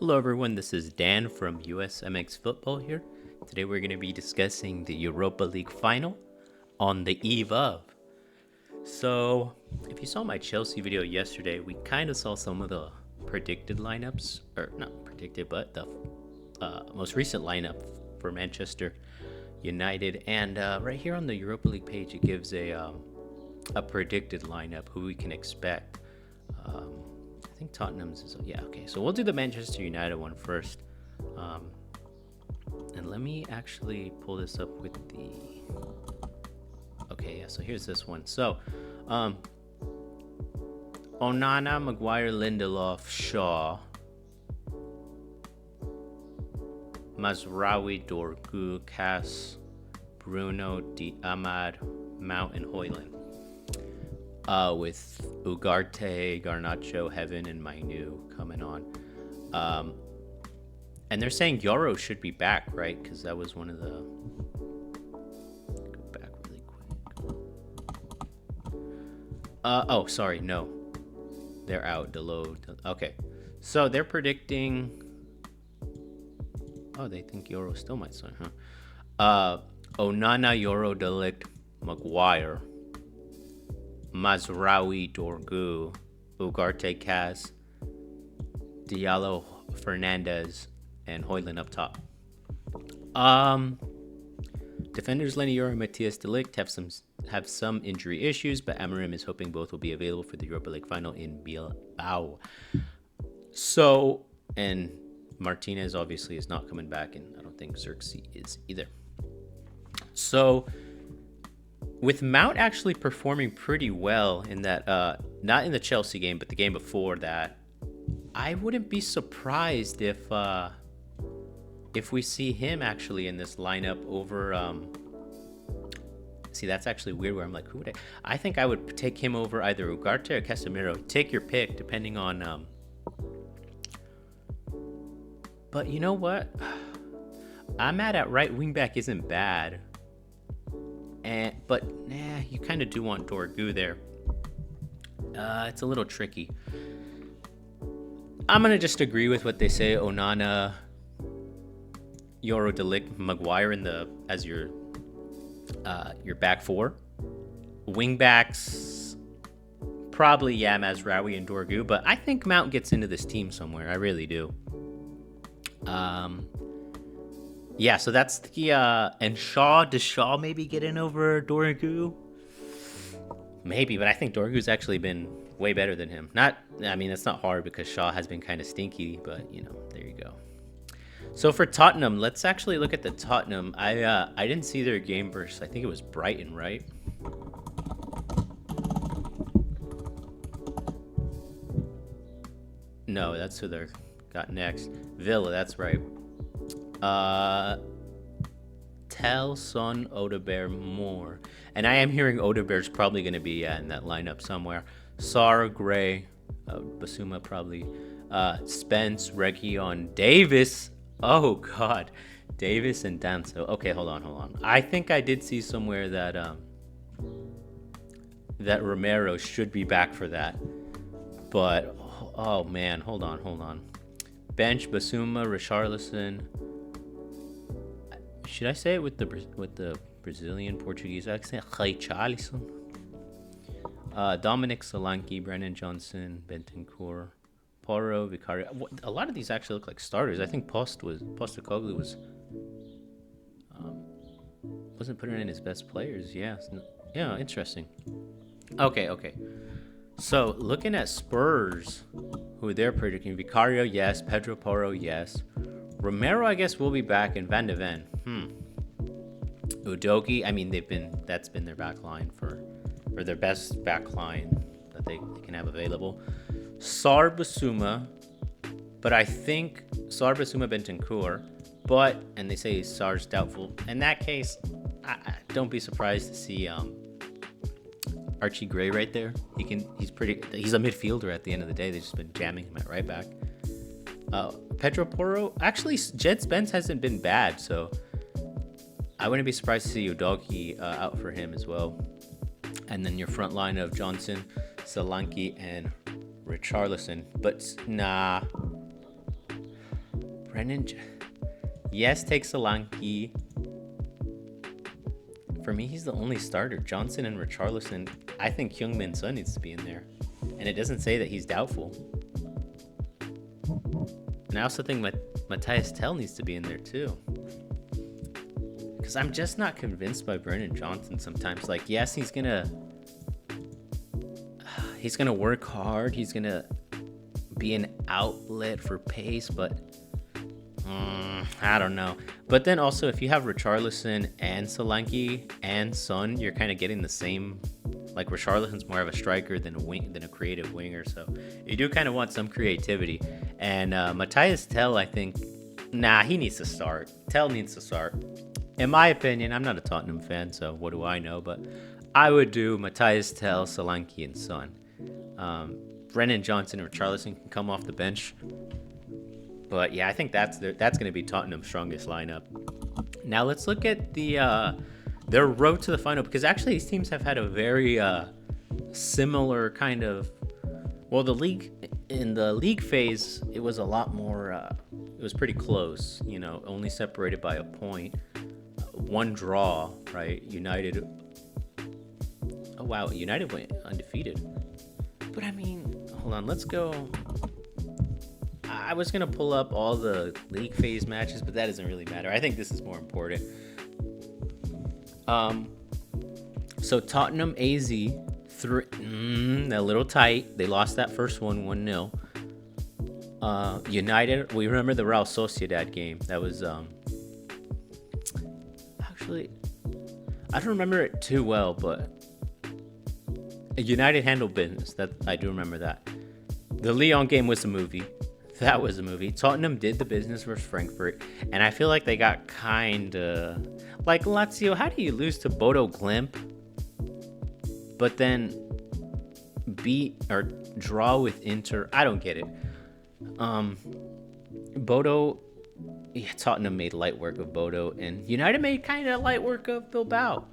Hello everyone, this is Dan from USMX Football here. Today we're going to be discussing the Europa League final on the eve of. So, if you saw my Chelsea video yesterday, we kind of saw some of the predicted lineups, or not predicted, but the most recent lineup for Manchester United. And right here on the Europa League page, it gives a predicted lineup, who we can expect. I think Tottenham's is, yeah, okay. So we'll do the Manchester United one first. And let me actually pull this up with the... Okay, yeah, so here's this one. So, Onana, Maguire, Lindelof, Shaw, Mazraoui, Dorgu, Cass, Bruno, Ahmad, Mount, and Højlund. With Ugarte, Garnacho, Heaven, and Mainu coming on. And they're saying Euro should be back, right? Because that was one of the... Go back really quick. Sorry, no. They're out. Deload. Okay. So they're predicting... Oh, they think Euro still might sign, huh? Onana, Euro, Delict, Maguire, Mazraoui, Dorgu, Ugarte, Cass, Diallo, Fernandez, and Højlund up top. Defenders Lenny Yoro and Matthias de Ligt have some injury issues, but Amorim is hoping both will be available for the Europa League final in Bilbao. So, and Martinez obviously is not coming back, and I don't think Xerxes is either. So, with Mount actually performing pretty well in that, not in the Chelsea game, but the game before that, I wouldn't be surprised if we see him actually in this lineup over. See, that's actually weird. Where I'm like, who would I think I would take him over either Ugarte or Casemiro. Take your pick, depending on. But you know what? Ahmad at right wing back isn't bad. But you kind of do want Dorgu there. It's a little tricky. I'm gonna just agree with what they say. Onana, Euro, de Ligt, Maguire as your back four. Wing backs, probably Mazraoui and Dorgu, but I think Mount gets into this team somewhere. I really do. Yeah, so that's the and does Shaw maybe get in over Dorgu? Maybe, but I think Dorgu's actually been way better than him. It's not hard because Shaw has been kind of stinky, but there you go. So for Tottenham, let's actually look at the Tottenham. I didn't see their game versus, I think it was Brighton, right? No, that's who they got next. Villa, that's right. Tell Son, Odegaard, Moore. And I am hearing Odegaard's probably going to be in that lineup somewhere. Sarr, Gray, Basuma probably. Spence, Reguilon, Davis. Oh, God. Davis and Danso. Okay, hold on. I think I did see somewhere that that Romero should be back for that. But, oh, man. Hold on. Bench, Basuma, Richarlison. Should I say it with the Brazilian Portuguese accent? Richarlison. Dominic Solanke, Brennan Johnson, Bentancur, Porro, Vicario. A lot of these actually look like starters. I think Postecoglou wasn't putting in his best players. Yeah, interesting. Okay. So looking at Spurs, who they're predicting: Vicario, yes. Pedro Porro, yes. Romero, I guess, will be back, and Van de Ven. Udogie, that's been their back line for their best back line that they can have available. Sarr, Basuma, but I think Sarr, Basuma, Bentancur, and they say Sarr's doubtful. In that case, I don't be surprised to see Archie Gray right there. He's a midfielder at the end of the day. They've just been jamming him at right back. Pedro Porro, actually, Jed Spence hasn't been bad, so I wouldn't be surprised to see Udogie out for him as well. And then your front line of Johnson, Solanke, and Richarlison. But nah, Brennan. Yes, take Solanke. For me, he's the only starter. Johnson and Richarlison. I think Heung-min Son needs to be in there. And it doesn't say that he's doubtful. And I also think Matthias Tell needs to be in there too. Because I'm just not convinced by Brennan Johnson sometimes. Like, yes, he's gonna work hard. He's gonna be an outlet for pace, but I don't know. But then also, if you have Richarlison and Solanke and Son, you're kind of getting the same. Like, Richarlison's more of a striker than a creative winger, so you do kind of want some creativity. And Matthias Tell, I think, he needs to start. Tell needs to start. In my opinion, I'm not a Tottenham fan, so what do I know? But I would do Matthias Tell, Solanke, and Son. Brennan Johnson and Richarlison can come off the bench. But yeah, I think that's going to be Tottenham's strongest lineup. Now let's look at their road to the final, because actually these teams have had a very similar kind of. Well, in the league phase, it was a lot more. It was pretty close, only separated by a point, one draw, right? United. Oh wow, United went undefeated. But I mean, hold on, let's go. I was gonna pull up all the league phase matches, but that doesn't really matter. I think this is more important. So Tottenham AZ, a little tight. They lost that first one 1-0. United, we remember the Real Sociedad game. That was actually, I don't remember it too well, but United handled business. That I do remember that. The Lyon game was a movie. That was a movie. Tottenham did the business versus Frankfurt, and I feel like they got kind of like Lazio. How do you lose to Bodo Glimt, but then beat or draw with Inter? I don't get it. Tottenham made light work of Bodo, and United made kind of light work of Bilbao.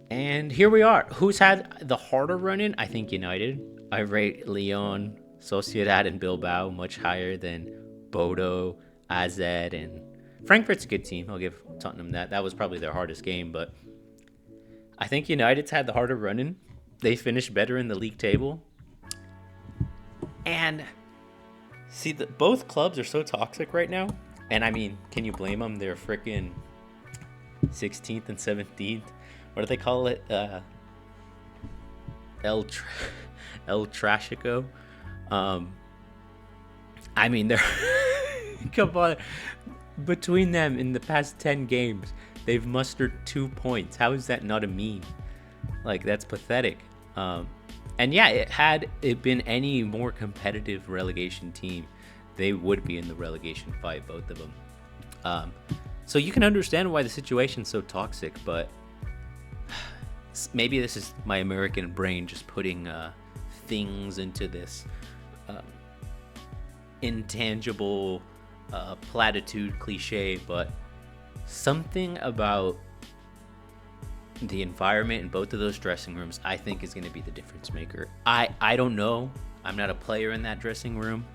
And here we are. Who's had the harder run in? I think United. I rate Lyon, Sociedad, and Bilbao much higher than Bodo, AZ, and Frankfurt's a good team. I'll give Tottenham that. That was probably their hardest game, but I think United's had the harder run in. They finished better in the league table. And see, both clubs are so toxic right now. And I mean, can you blame them? They're freaking 16th and 17th. What do they call it? El Trashico. I mean, they're come on. Between them in the past 10 games, they've mustered 2 points. How is that not a meme? Like, that's pathetic. And yeah, had it been any more competitive relegation team, they would be in the relegation fight, both of them. So you can understand why the situation's so toxic, but maybe this is my American brain just putting things into this intangible platitude cliche, but something about the environment in both of those dressing rooms, I think, is going to be the difference maker. I don't know. I'm not a player in that dressing room,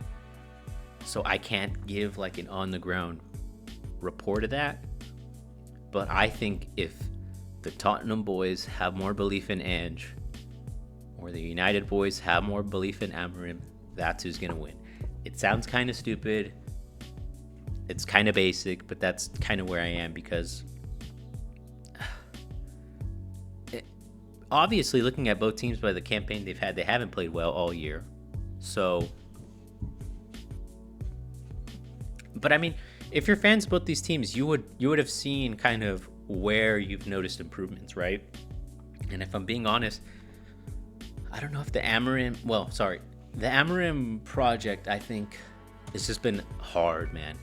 so I can't give like an on-the-ground report of that. But I think if the Tottenham boys have more belief in Ange, or the United boys have more belief in Amorim, that's who's going to win. It sounds kind of stupid. It's kind of basic, but that's kind of where I am, because obviously, looking at both teams by the campaign they've had, they haven't played well all year. So, but I mean, if you're fans of both these teams, you would have seen kind of where you've noticed improvements, right? And if I'm being honest, I don't know if the Amorim project, I think, it's just been hard, man.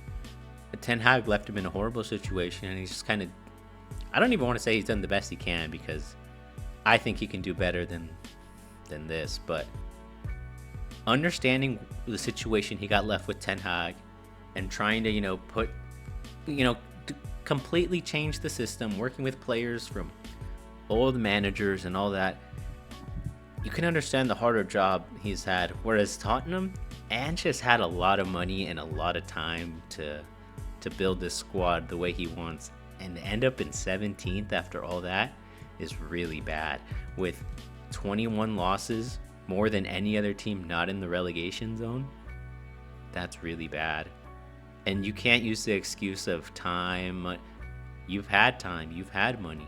Ten Hag left him in a horrible situation, and he's just kind of, I don't even want to say he's done the best he can, because I think he can do better than this, but understanding the situation he got left with Ten Hag and trying to, completely change the system, working with players from old managers and all that, you can understand the harder job he's had. Whereas Tottenham, Ange has had a lot of money and a lot of time to to build this squad the way he wants and end up in 17th after all that is really bad. With 21 losses, more than any other team not in the relegation zone, that's really bad. And you can't use the excuse of time. You've had time, you've had money,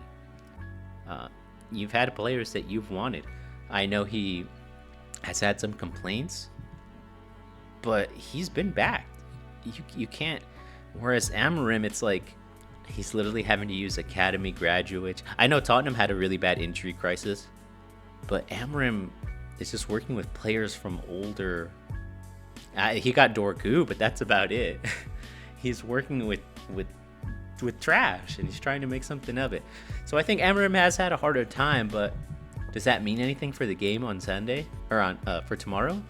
you've had players that you've wanted. I know he has had some complaints, but he's been back. You can't. Whereas Amorim, it's like he's literally having to use academy graduates. I know Tottenham had a really bad injury crisis, but Amorim is just working with players from older. He got Dorgu, but that's about it. He's working with trash, and he's trying to make something of it. So I think Amorim has had a harder time, but does that mean anything for the game on Sunday or on for tomorrow?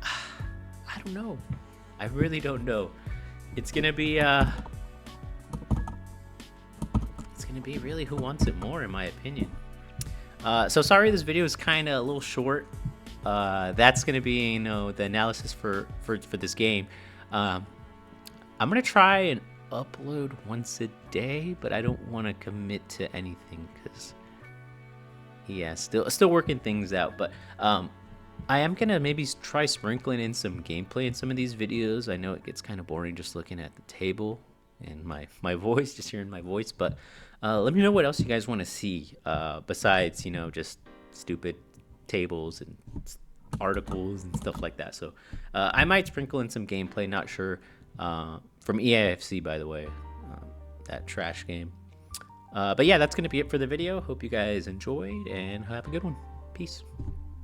I don't know. I really don't know. It's gonna be really who wants it more, in my opinion. So sorry, this video is kind of a little short. That's gonna be the analysis for this game. I'm gonna try and upload once a day, but I don't want to commit to anything because still working things out. But I am gonna maybe try sprinkling in some gameplay in some of these videos. I know it gets kind of boring just looking at the table and my voice, just hearing my voice, but let me know what else you guys want to see besides just stupid tables and articles and stuff like that. So I might sprinkle in some gameplay, not sure, from EAFC, by the way, that trash game. But yeah, that's gonna be it for the video. Hope you guys enjoyed and have a good one. Peace.